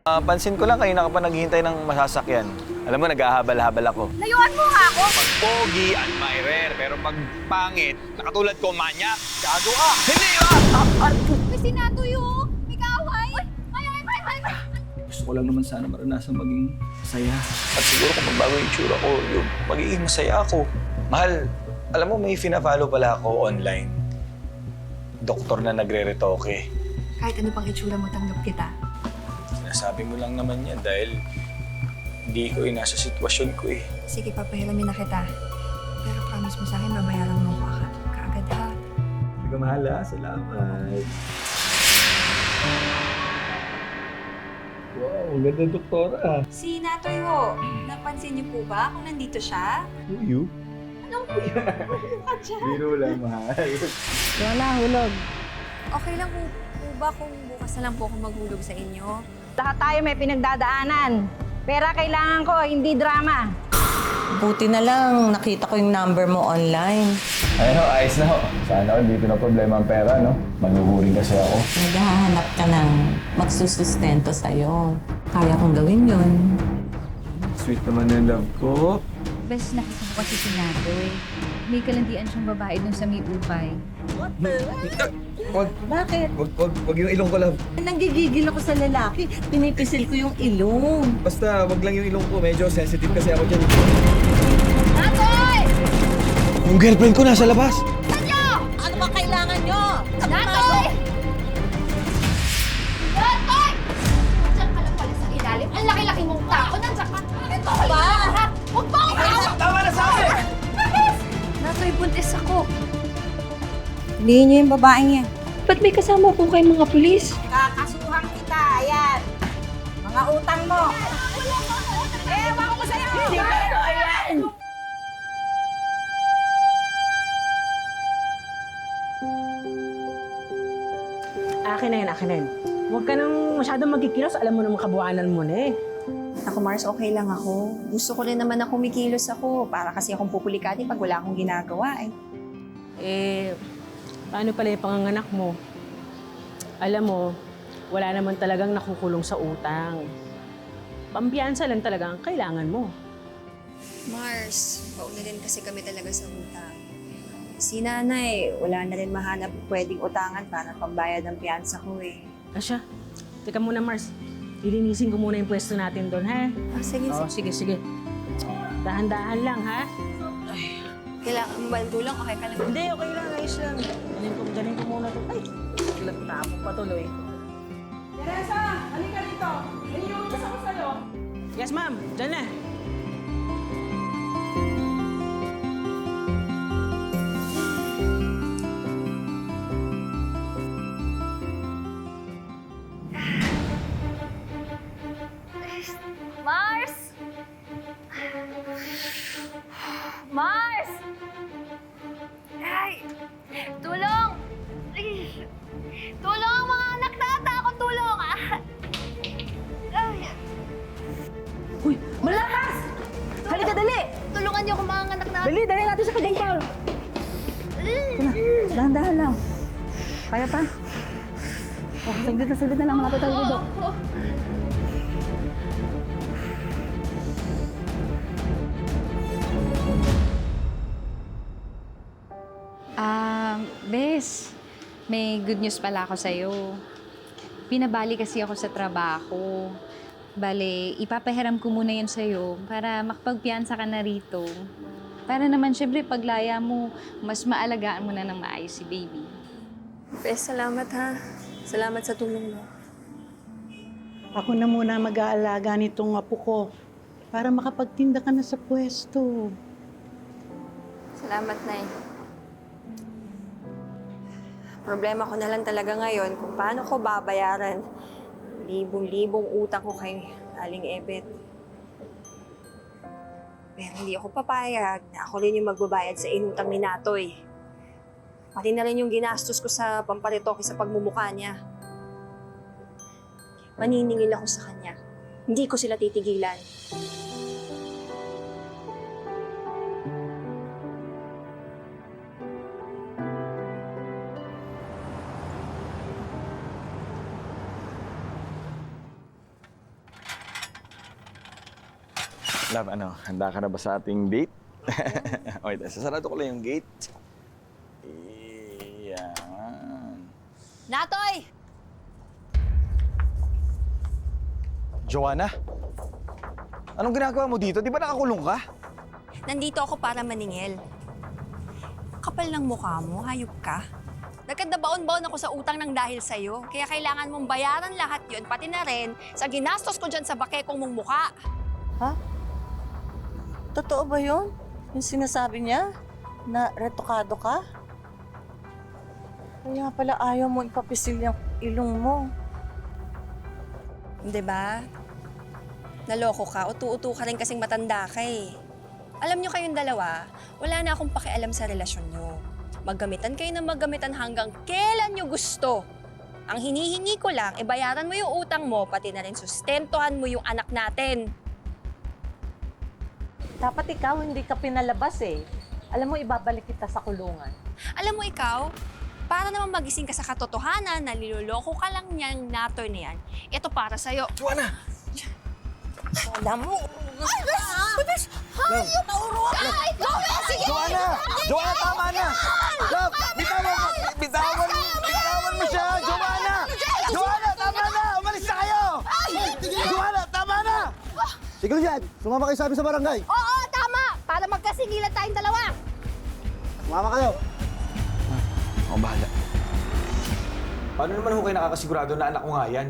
Pansin ko lang kanina ka pa naghihintay ng masasakyan. Alam mo, nag-ahabal-habal ako. Layuan mo nga ako! Pag pogi, admirer. Pero pag pangit, nakatulad ko, manyak. Gago ka! Hindi ba? May sinatuyo! May kaaway! Ay! Gusto ko lang naman sana maranasan maging masaya. At siguro kung magbago yung itsura ko, yung magiging masaya ako. Mahal, alam mo, may fina-follow pala ako online. Doktor na nagre-retoke. Kahit ano pang itsura mo, tanggap kita. Sinasabi mo lang naman yan dahil hindi ko nasa sitwasyon ko eh. Sige, papahiramin na kita. Pero promise mo sa akin, babayaran mo ko kaagad ha. Hindi ka mahal ha. Salamat. Wow, ang ganda doktora. Si Natoy ho, napansin niyo po ba kung nandito siya? Who you? Anong po yun? Biro lang, mahal. Wala, hulog. Okay lang po ba kung bukas na lang po ako maghulog sa inyo? Lahat tayo may pinagdadaanan. Pera kailangan ko, hindi drama. Buti na lang, nakita ko yung number mo online. Ayun ho, ayos na ho. Sana hindi ko na problema ang pera, no? Manuhuring kasi ako. Naghahanap ka ng magsusustento sa'yo. Kaya kong gawin yun. Sweet naman yung love ko. Bes, nakita ko kasi si Natoy. May kalandian siyang babae dun sa may upay. Wag, Bakit? wag yung ilong ko, love. Nanggigigil ako sa lalaki. Pinipisil ko yung ilong. Basta, wag lang yung ilong ko. Medyo sensitive kasi ako dyan. Natoy! Yung girlfriend ko nasa labas. Ano ba kailangan nyo? Natoy! Natoy! Diyan ka lang pala sa ilalim. Ang laki-laki mong tao. Nandiyan ka. Ito ka lang. Huwag mo ako! Tama na sa akin! Natoy, buntis ako. Hulihin niyo yung babaeng yan. Ba't may kasama po kayong mga pulis? Kakasuhan kita, ayan. Mga utang mo. Ewan ko sa'yo. Ayan. Akin na yun. Huwag ka nang masyadong magkikilos. Alam mo naman kabuhanan mo na eh. Ako, Mars, okay lang ako. Gusto ko rin naman na kumikilos ako para kasi akong pupulikatin pag wala akong ginagawa eh. Eh, paano pala yung panganganak mo? Alam mo, wala naman talagang nakukulong sa utang. Pampiyansa lang talaga ang kailangan mo. Mars, pauna din kasi kami talaga sa utang. Si nanay, wala na rin mahanap pwedeng utangan para pambayad ng piyansa ko eh. Asya, teka muna Mars. Lilinisin ko muna yung pwesto natin doon, ha? Ah, sige, Oo, sige. sige. Dahan-dahan lang, ha? Kailangan mo ba ng tulong? Okay ka lang. Hindi, okay lang. Ayos lang. Galing ko muna to. Ay, tapo pa tuloy. Teresa, halika rito. May iutos ako sa'yo. Yes, ma'am. Diyan na. Mars! Mars! Ay! Tulong! Ay! Tulong, mga anak na ata ako! Tulong! Ay! Uy, malakas! Halika, dali! Tulungan niyo ako, mga anak na Dali natin sa kagaypal. Dahan-dahan lang. Kaya pa? Oh, saglit na lang. Malapit tayo dito. Bes, may good news pala ako sa'yo. Pinabali kasi ako sa trabaho. Bale, ipapahiram ko muna yun sa'yo para makapagpiyansa ka na rito. Para naman, syempre, paglaya mo, mas maalagaan mo na ng maayos si baby. Bes, salamat ha. Salamat sa tulong mo. Ako na muna mag-aalaga nitong apo ko para makapagtinda ka na sa pwesto. Salamat, Nay. Problema ko na lang talaga ngayon kung paano ko babayaran libong-libong utang ko kay Aling Ebet. Pero hindi ako papayag na ako rin yung magbabayad sa inutang ni Natoy. Pati na rin yung ginastos ko sa pamparitoke sa pagmumukha niya. Maniningil ako sa kanya. Hindi ko sila titigilan. Love, ano, handa ka na ba sa ating date? Wait, sasarado ko lang yung gate. Iyan. Natoy! Joanna? Anong ginagawa mo dito? Di ba nakakulong ka? Nandito ako para maningil. Kapal ng mukha mo, hayop ka. Nagkadabaon-baon ako sa utang ng dahil sa'yo. Kaya kailangan mong bayaran lahat yun, pati na rin sa ginastos ko dyan sa bakekong mong mukha. Ha? Totoo ba yun? Yung sinasabi niya na retokado ka? Kaya pala ayaw mo ipapisil yung ilong mo. Di ba? Naloko ka, utu-utu ka rin kasing matanda ka eh. Alam nyo kayong dalawa, wala na akong pakialam sa relasyon nyo. Maggamitan kayo ng maggamitan hanggang kailan nyo gusto. Ang hinihingi ko lang, bayaran mo yung utang mo, pati na rin sustentuhan mo yung anak natin. Dapat ikaw hindi ka pinalabas eh. Alam mo, ibabalik kita sa kulungan. Alam mo ikaw, para naman magising ka sa katotohanan na niloloko ka lang niyang Natoy na yan, ito para sa'yo. Joanna! Alam mo, Hayop! Nauruan ka! Sige! Joanna! Joanna, tama na! Love, bitawan mo siya! Joanna! Joanna, tama na! Umalis na kayo! Joanna, tama na! Sige dyan, sumama kayo sa amin sa barangay. Oo, tama! Para magkasingilan tayong dalawa. Sumama kayo. Ako bahala. Paano naman ho kayo nakakasigurado na anak ko nga yan?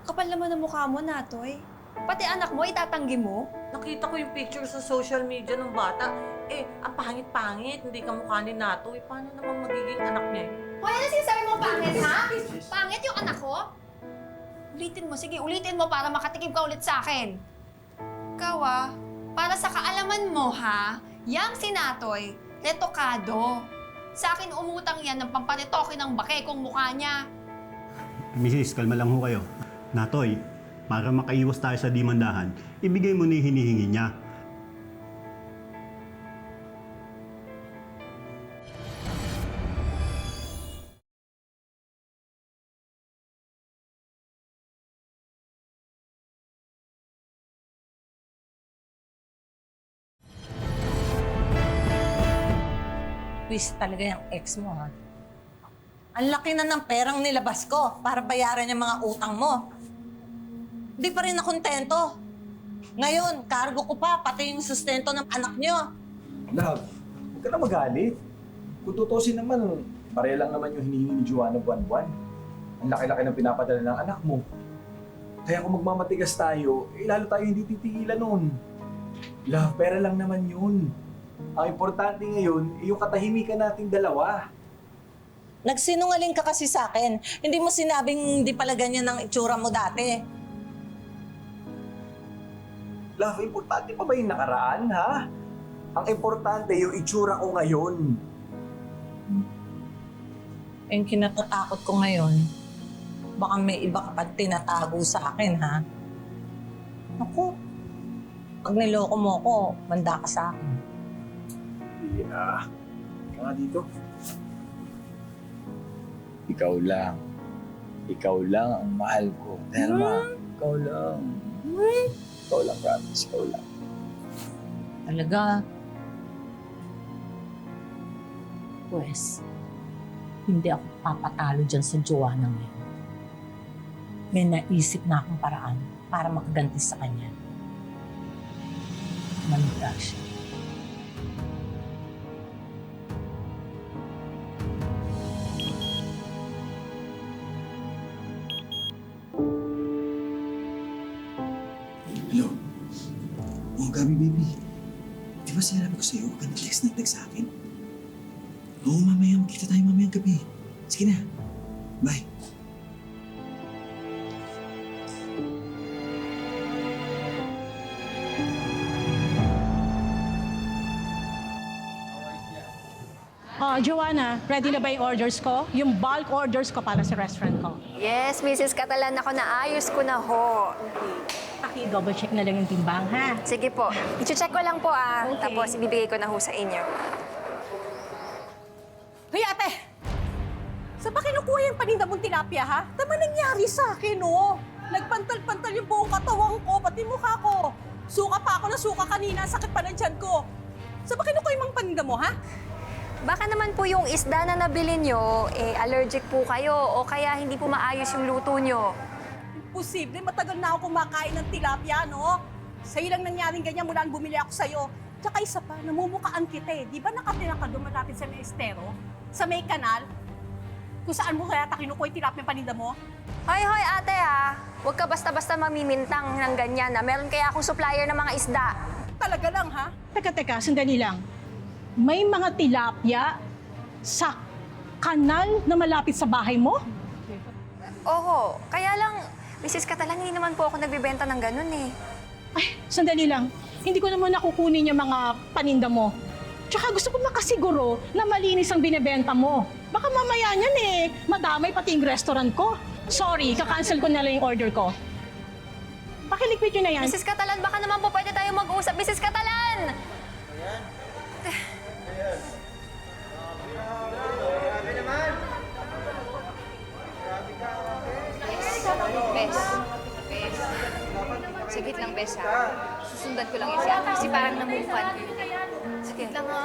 Kapal naman ang mukha mo, Natoy. Pati anak mo, itatanggi mo? nakita ko yung picture sa social media ng bata. Eh, ang pangit-pangit, hindi ka mukha ni Nato. Eh, paano naman magiging anak niya? Hoy, ano sinasabi mo pangit, ha? Pangit yung anak ko? Ulitin mo, sige, ulitin mo para makatikim ka ulit sa akin. Ikaw, para sa kaalaman mo, ha? Yang si Natoy, retokado. Sa akin umutang yan ng pamparetoke ng bakekong mukha niya. Mrs., kalma lang ho kayo. Natoy, para makaiwas tayo sa dimandahan, ibigay mo na yung hinihingi niya. Twist talaga yung ex mo, ha? Ang laki na ng perang nilabas ko para bayaran yung mga utang mo. Di pa rin nakontento. Ngayon, cargo ko pa, pati yung sustento ng anak nyo. Love, huwag ka na magalit. Kung tutusin naman, pareha lang naman yung hinihingi ni Joanna buwan-buwan. Ang laki-laki ng pinapadala ng anak mo. Kaya kung magmamatigas tayo, lalo tayo hindi titigilan nun. Love, pera lang naman yun. Ang importante ngayon, yung katahimikan nating dalawa. Nagsinungaling ka kasi sa akin. Hindi mo sinabing hindi pala ganyan ang itsura mo dati. Love, importante pa ba yung nakaraan, ha? Ang importante yung itsura ko ngayon. Yung kinatatakot ko ngayon, baka may iba ka pa tinatago sa akin, ha? Ako, pag niloko mo ako, manda ka sa akin. Yeah. Ika nga dito. Ikaw lang. Ikaw lang ang mahal ko. Thelma, ikaw lang. Ikaw lang, promise. Ikaw lang. Talaga? Pues, hindi ako papatalo dyan sa Joanna ngayon. May naisip na akong paraan para makaganti sa kanya. Manda siya. Hello? Oh, Gabi, baby. Di ba sinabi ko sa'yo, huwag ka na-text na text sa akin? Oo, mamaya. Magkita tayo mamayang gabi. Sige na. Bye. Oh, Joanna, ready na ba yung orders ko? Yung bulk orders ko para sa restaurant ko. Yes, Mrs. Catalan, ako naayos ko na ho. Paki-double check na lang yung timbang, ha? Sige po, i-check ko lang po Okay. Tapos ibibigay ko na ho sa inyo. Hoy, ate! Saan ba kinukuha yung paninda mong tilapia, ha? Tama nangyari sa akin, oh. Nagpantal-pantal yung buong katawan ko, pati mukha ko. Suka pa ako na suka kanina, sakit pa ng tiyan ko. Sa ba kinukuha yung mga paninda mo, ha? Baka naman po yung isda na nabili nyo, allergic po kayo o kaya hindi po maayos yung luto nyo. Posible, matagal na ako kumakain ng tilapia, no? Sa'yo lang nangyaring ganyan mula nang bumili ako sa'yo. Tsaka isa pa, namumukaan kita eh. Di ba nakatira ka doon malapit sa may estero? Sa may kanal? Kung saan mo kaya kinukuha yung tilapia paninda mo? Hoy, hoy ate ha, huwag ka basta-basta mamimintang ng ganyan na meron kaya akong supplier ng mga isda. Talaga lang, ha? Teka, sandali lang. May mga tilapia sa kanal na malapit sa bahay mo? Oo, kaya lang, Mrs. Catalan, hindi naman po ako nagbibenta ng ganun eh. Ay, sandali lang. Hindi ko naman nakukunin yung mga paninda mo. Tsaka gusto ko makasiguro na malinis ang binebenta mo. Baka mamaya niyan madamay pati yung restaurant ko. Sorry, kakancel ko na lang yung order ko. Pakiliquid nyo na yan. Mrs. Catalan, baka naman po pwede tayo mag-usap. Mrs. Catalan! Bes. Bes. Sagit lang, Bes, ha? Susundan ko lang yan si Ate kasi parang namukan. Sige lang, ha?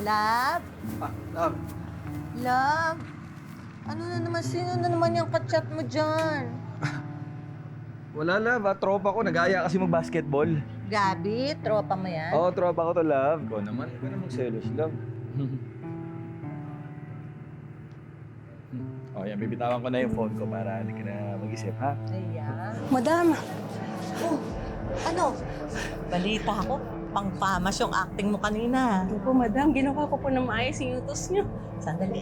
Love? Love. Love? Ano na naman, sino na naman yung kachat mo dyan? Wala, love. Tropa ko. Nag-aya kasi mag-basketball. Gabi, tropa mo yan? Oo, tropa ko to, love. Ikaw naman. Ikaw naman magselos, love. Yan. Bibitawan ko na yung phone ko para hindi ka na mag-isip, ha? Ayan. Madam, Ano? Balita ko, pang-famas yung acting mo kanina. Hindi po, madam. Ginawa ko po na maayos yung utos niyo. Sandali.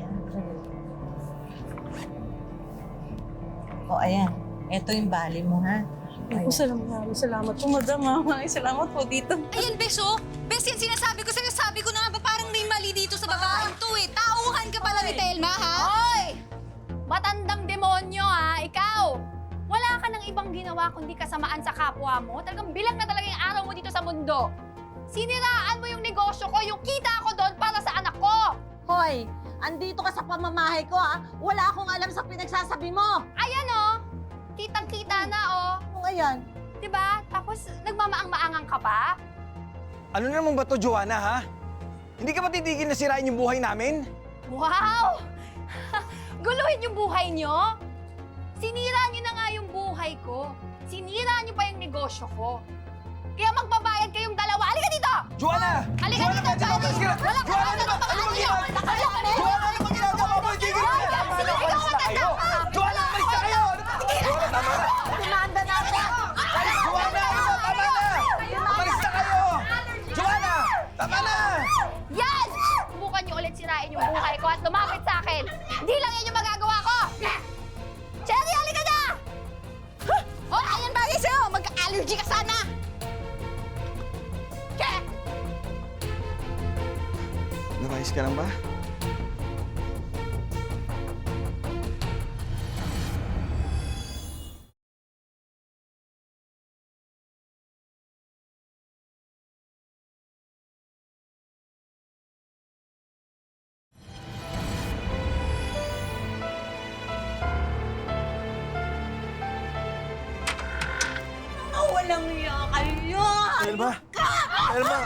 O, ayan. Ito yung bali mo, ha? Ay, salamat po, madam. Ay, salamat po dito. Ayan, Beso. Bes, yan sinasabi ko sa'yo. Sabi ko na nga ba parang may mali dito sa babaeng to eh. Tauhan ka pala ni Telma, ha? Hoy! Matandang demonyo ha, ikaw! Wala ka nang ibang ginawa kundi kasamaan sa kapwa mo. Talagang bilang na talaga yung araw mo dito sa mundo. Siniraan mo yung negosyo ko, yung kita ko doon para sa anak ko. Hoy, andito ka sa pamamahay ko, ha? Wala akong alam sa pinagsasabi mo. Ayan oh, kitang-kita na oh. Kung ayan. Diba? Tapos nagmamaang-maangang ka pa? Ano naman ba to, Joanna, ha? Hindi ka ba titigil na sirain yung buhay namin? Wow! Guluhin yung buhay nyo? Sinira nyo na nga yung buhay ko. Sinira nyo pa yung negosyo ko. Kaya magbabayad kayong dalawa. Halika dito! Joanna! Halika dito, Johnny! Wala ka ba na napangalan niyo? Joanna, ano bang ginagawa mo? Tigil mo! Ikaw matanda ka! Joanna, umalis na kayo! Joanna, tama na! Tinanda natin. Joanna, tama na! Umalis na kayo! Joanna, tama na! Yan! Subukan nyo ulit sirain yung buhay ko at lumapit sa akin. Hindi lang yan yung magagawa ko! Cherry, halika na! Oh, ayan bagay sa'yo! Mag-allergy ka sana! Che! Nakayos ka lang ba? Walang iya kayo. Telma! Telma!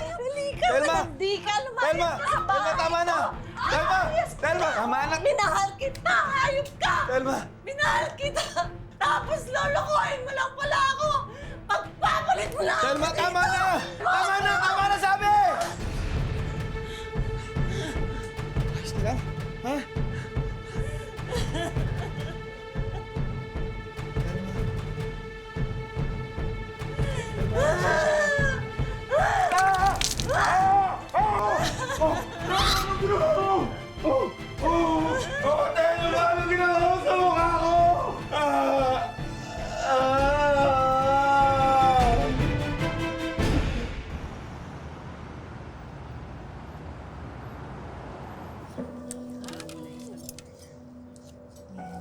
Telma! Hindi ka lumayas Telma! ka sa Telma, bahay tama na! ko. Telma! Telma, tama na! Minahal kita! Hayop ka! Telma! Minahal kita! Tapos lolokohin mo lang pala ako! Pagpapalit mo lang Telma, ako tama dito! na! Tama na! Tama na sabi! Ayos ka lang? Ha?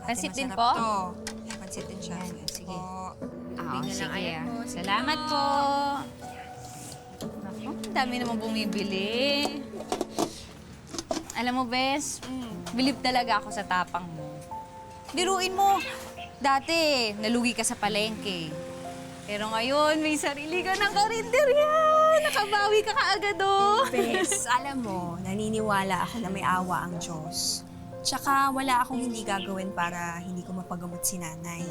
Pansit din masarap po? to. May pansit din siya. Sige. Sige. Sige. Salamat po. Naku, ang dami naman bumibili. Alam mo, Bes, bilib talaga ako sa tapang mo. Biruin mo, dati nalugi ka sa palengke. Pero ngayon, may sarili ka ng karinderya. Nakabawi ka kaagad, oh. Bes, alam mo, naniniwala ako na may awa ang Diyos. Tsaka wala akong hindi gagawin para hindi ko mapagamot si nanay.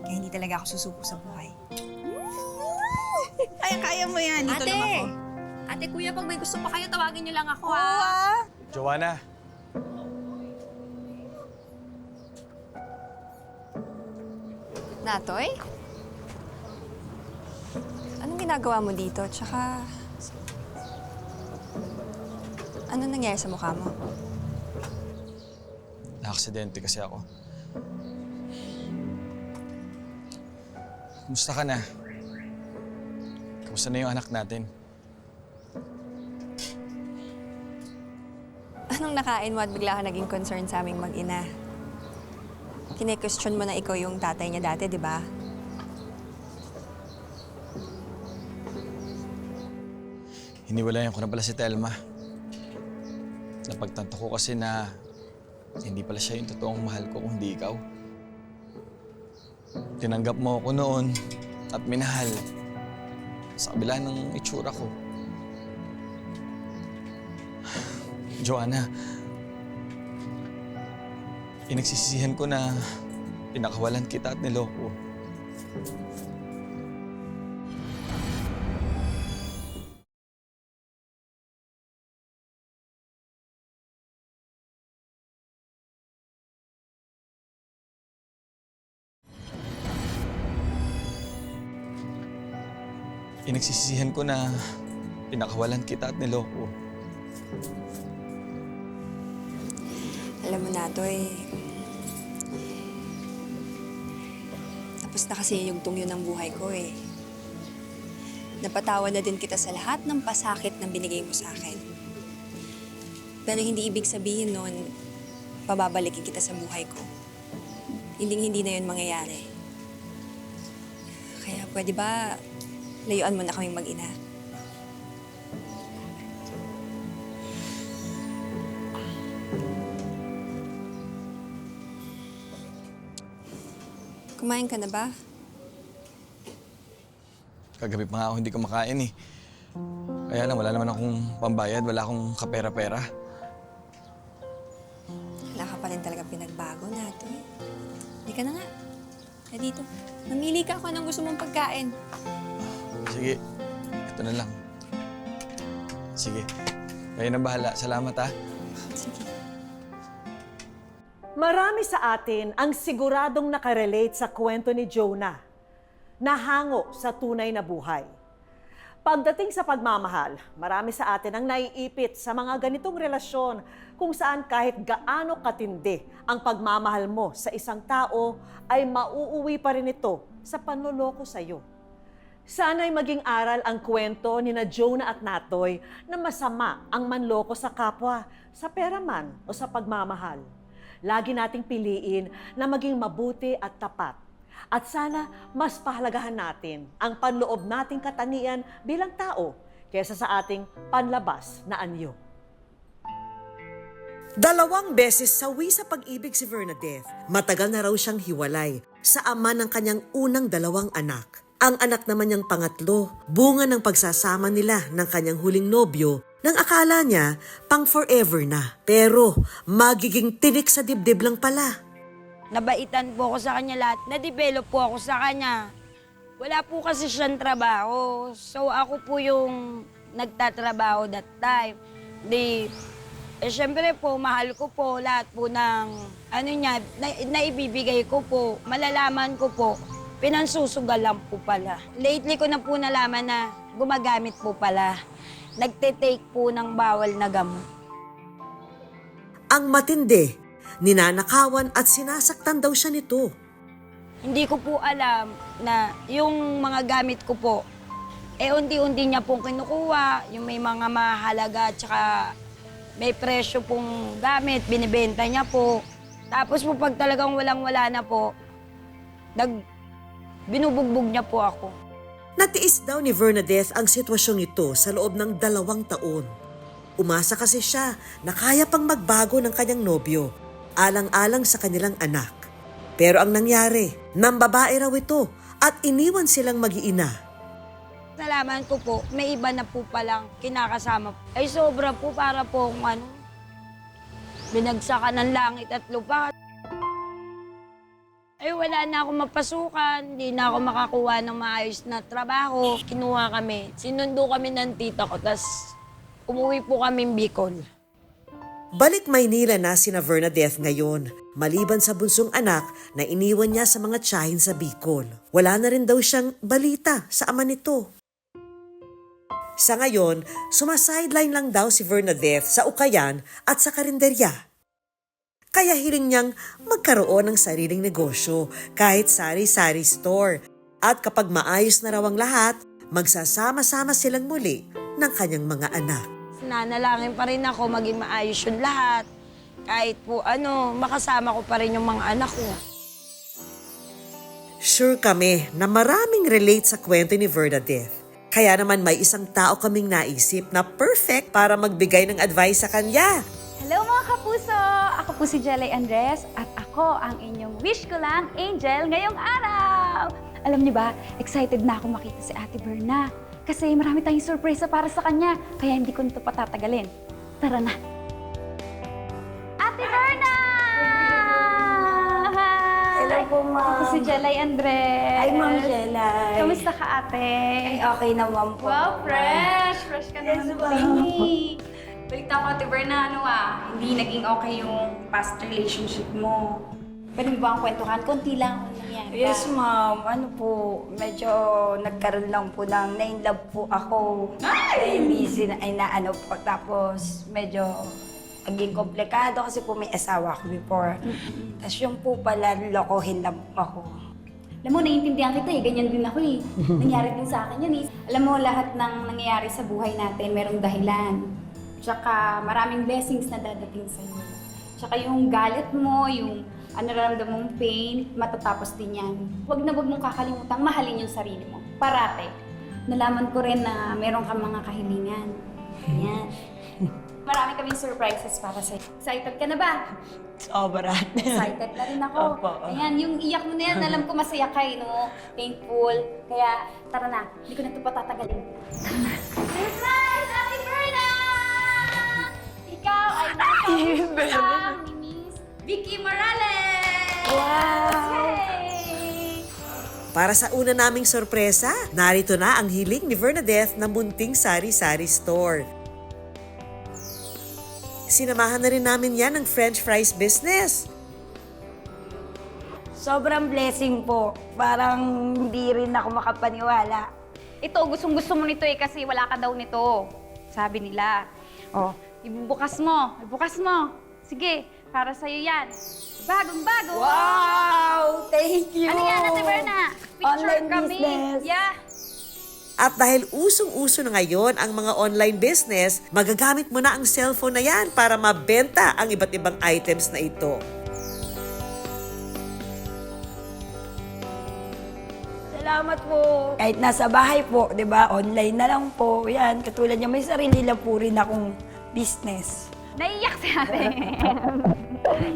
Kaya hindi talaga ako susuko sa buhay. Kaya mo yan. Dito lang ako. Ate, kuya, pag may gusto pa kayo, tawagin niyo lang ako, Joanna, Natoy? Anong ginagawa mo dito? Tsaka... Ano nangyari sa mukha mo? na-aksidente kasi ako. Kumusta ka na? Kumusta na yung anak natin? Anong nakain mo at bigla ka naging concern sa aming mag-ina? Kine-question mo na ikaw yung tatay niya dati, di ba? Hiniwalayan ko na pala si Telma. Napagtanto ko kasi na hindi pala siya yung totoong mahal ko kung hindi ikaw. Tinanggap mo ako noon at minahal sa kabila ng itsura ko. Joanna, inagsisisihan ko na pinakawalan kita at niloko. Inagsisisihan ko na pinakawalan kita at niloko. Alam mo na, Toy. Tapos na kasi yung tungyo ng buhay ko eh. Napatawa na din kita sa lahat ng pasakit na binigay mo sa akin. Pero hindi ibig sabihin nun, pababalikin kita sa buhay ko. Hindi na yun mangyayari. Kaya pwede ba layuan mo na kaming mag-ina? Kumain ka na ba? Kagabi pa nga ako hindi kumakain eh. Kaya lang, wala naman akong pambayad, wala akong kapera-pera. Wala ka pa rin talaga pinagbago na ito eh. Hindi ka na nga. Na dito. Mamili ka kung anong gusto mong pagkain. Sige, ito na lang. Sige, kayo na bahala. Salamat ah. Sige. Marami sa atin ang siguradong nakarelate sa kwento ni Jonah na hango sa tunay na buhay. Pagdating sa pagmamahal, marami sa atin ang naiipit sa mga ganitong relasyon kung saan kahit gaano katindi ang pagmamahal mo sa isang tao ay mauuwi pa rin ito sa panloloko sa iyo. Sana'y maging aral ang kwento ni na Jonah at Natoy na masama ang manloko sa kapwa, sa pera man o sa pagmamahal. Lagi nating piliin na maging mabuti at tapat. At sana mas pahalagahan natin ang panloob nating katangian bilang tao kaysa sa ating panlabas na anyo. 2 beses sawi sa pag-ibig si Bernadette. Matagal na raw siyang hiwalay sa ama ng kanyang unang 2 anak. Ang anak naman niyang pangatlo, bunga ng pagsasama nila ng kanyang huling nobyo nang akala niya pang forever na. Pero magiging tinik sa dibdib lang pala. Nabaitan po ako sa kanya lahat. Na-develop po ako sa kanya. Wala po kasi siyang trabaho. So ako po yung nagtatrabaho that time. Siyempre po, mahal ko po lahat po ng naibibigay ko po. Malalaman ko po, pinansusugal lang po pala. Lately ko na po nalaman na gumagamit po pala. Nagte-take po ng bawal na gamot. Ang matindi, ninanakawan at sinasaktan daw siya nito. Hindi ko po alam na yung mga gamit ko po, unti-unti niya pong kinukuha, yung may mga mahalaga at saka may presyo pong gamit, binibenta niya po. Tapos po pag talagang walang-wala na po, binubugbog niya po ako. Natiis daw ni Bernadette ang sitwasyong ito sa loob ng 2 taon. Umasa kasi siya na kaya pang magbago ng kanyang nobyo, alang-alang sa kanilang anak. Pero ang nangyari, nambabae raw ito at iniwan silang mag-iina. Nalaman ko po, may iba na po palang kinakasama. Ay sobra po para po kung binagsakan ng langit at lupa. Ay wala na ako mapasukan, hindi na ako makakuha ng maayos na trabaho. Kinuha kami, sinundo kami ng tita ko, tas umuwi po kami Bicol. Balik Maynila na sina Bernadette ngayon, maliban sa bunsong anak na iniwan niya sa mga tiyahin sa Bicol. Wala na rin daw siyang balita sa ama nito. Sa ngayon, sumasideline lang daw si Bernadette sa ukayan at sa karinderya. Kaya hiling niyang magkaroon ng sariling negosyo kahit sari-sari store. At kapag maayos na raw ang lahat, magsasama-sama silang muli ng kanyang mga anak. Nanalangin pa rin ako maging maayos yung lahat. Kahit po makasama ko pa rin yung mga anak ko. Sure kami na maraming relate sa kwento ni Bernadette. Kaya naman may isang tao kaming naisip na perfect para magbigay ng advice sa kanya. Hello mga kapuso! Ako po si Jelay Andres at ako ang inyong wish ko lang angel ngayong araw! Alam niyo ba, excited na ako makita si Ate Berna kasi marami tayong surpresa para sa kanya kaya hindi ko nito patatagalin. Tara na! Ate Berna! Hello po, ma'am. Ako si Jelay Andres. Ay, Ma'am Jelay. Kamusta ka, ate? Ay, okay naman po. Wow, fresh! Fresh ka naman, Yes, baby. Balita ko, Ate Berna, hindi naging okay yung past relationship mo. Pwede mo ba ang kwentuhan? Konti lang kung nangyari. Yes, ma'am. Medyo nagkaroon lang po ng na-inlove po ako. Ay! Busy na, po. Tapos, medyo naging komplikado kasi po may asawa ako before. Tapos yung po pala, lokohin lang po ako. Alam mo, naiintindihan kita eh. Ganyan din ako eh. Nangyari din sa akin yan eh. Alam mo, lahat ng nangyayari sa buhay natin, merong dahilan. Tsaka maraming blessings na dadating sa'yo. Tsaka yung galit mo, yung nararamdam mong pain, matatapos din yan. Huwag na huwag mong kakalimutang mahalin yung sarili mo. Parate. Nalaman ko rin na meron kang mga kahilingan. Yan. Marami kaming surprises para sa'yo. Excited ka na ba? Sobra. Excited na rin ako. Opo. Ayan, yung iyak mo na yan, alam ko masaya ka eh, no? Thankful. Kaya, tara na. Hindi ko na ito patatagalin. Surprise! Ate Berna! Ikaw ay nasa ni Miss Vicky Morales! Wow! Yay! Para sa una naming sorpresa, narito na ang hiling ni Bernadette na munting sari-sari store. Sinamahan na rin namin yan ng French fries business. Sobrang blessing po. Parang hindi rin ako makapaniwala. Ito, gustong-gusto mo nito eh kasi wala ka daw nito. Sabi nila. Oh, ibubukas mo. Ibukas mo. Sige, para sa'yo yan. Bagong-bago. Wow! Thank you! Ano yan, Ate Berna? Picture Online kami. business. Yeah. At dahil usong-uso na ngayon ang mga online business, magagamit mo na ang cellphone na yan para mabenta ang iba't ibang items na ito. Salamat po. Kahit nasa bahay po, di ba? Online na lang po. Yan, katulad niya, may sarili lang po rin akong business. Naiyak si ate.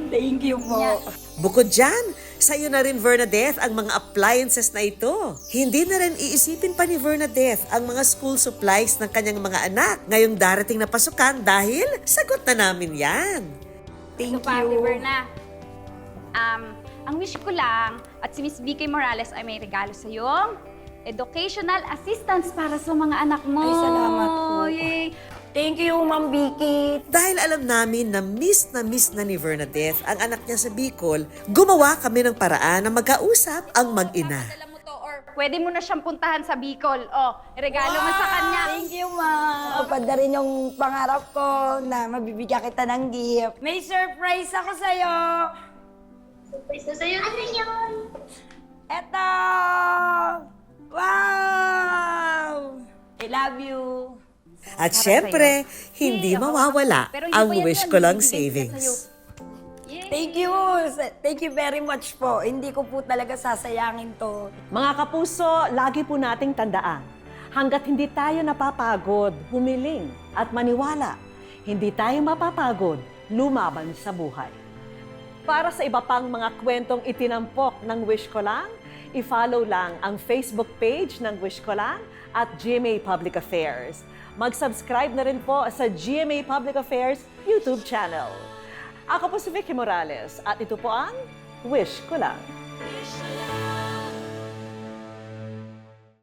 Thank you po. Yeah. Bukod dyan, sa'yo na rin Bernadette ang mga appliances na ito. Hindi na rin iisipin pa ni Bernadette ang mga school supplies ng kanyang mga anak ngayong darating na pasukan dahil sagot na namin yan. Thank Ate you. Berna. Ang wish ko lang at si Miss Vicky Morales ay may regalo sa iyong educational assistance para sa mga anak mo. Ay, salamat po. Yay! Thank you, Ma'am Vicky. Dahil alam namin na miss na ni Bernadette ang anak niya sa Bicol, gumawa kami ng paraan na magkausap ang mag-ina. Pwede mo na siyang puntahan sa Bicol. Oh, regalo mo sa kanya. Thank you, Ma'am. Kapag na rin yung pangarap ko na mabibigyan kita ng gift. May surprise ako sa'yo. Surprise na sa'yo. Ano yun? Eto! Wow! I love you. At syempre, hindi mawawala ang wish ko lang savings. Yay! Thank you! Thank you very much po. Hindi ko po talaga sasayangin to. Mga kapuso, lagi po nating tandaan, hanggat hindi tayo napapagod, humiling at maniwala, hindi tayo mapapagod, lumaban sa buhay. Para sa iba pang mga kwentong itinampok ng Wish Ko Lang, i-follow lang ang Facebook page ng Wish Ko Lang at GMA Public Affairs. Mag-subscribe na rin po sa GMA Public Affairs YouTube channel. Ako po si Vicky Morales at ito po ang Wish Ko Lang.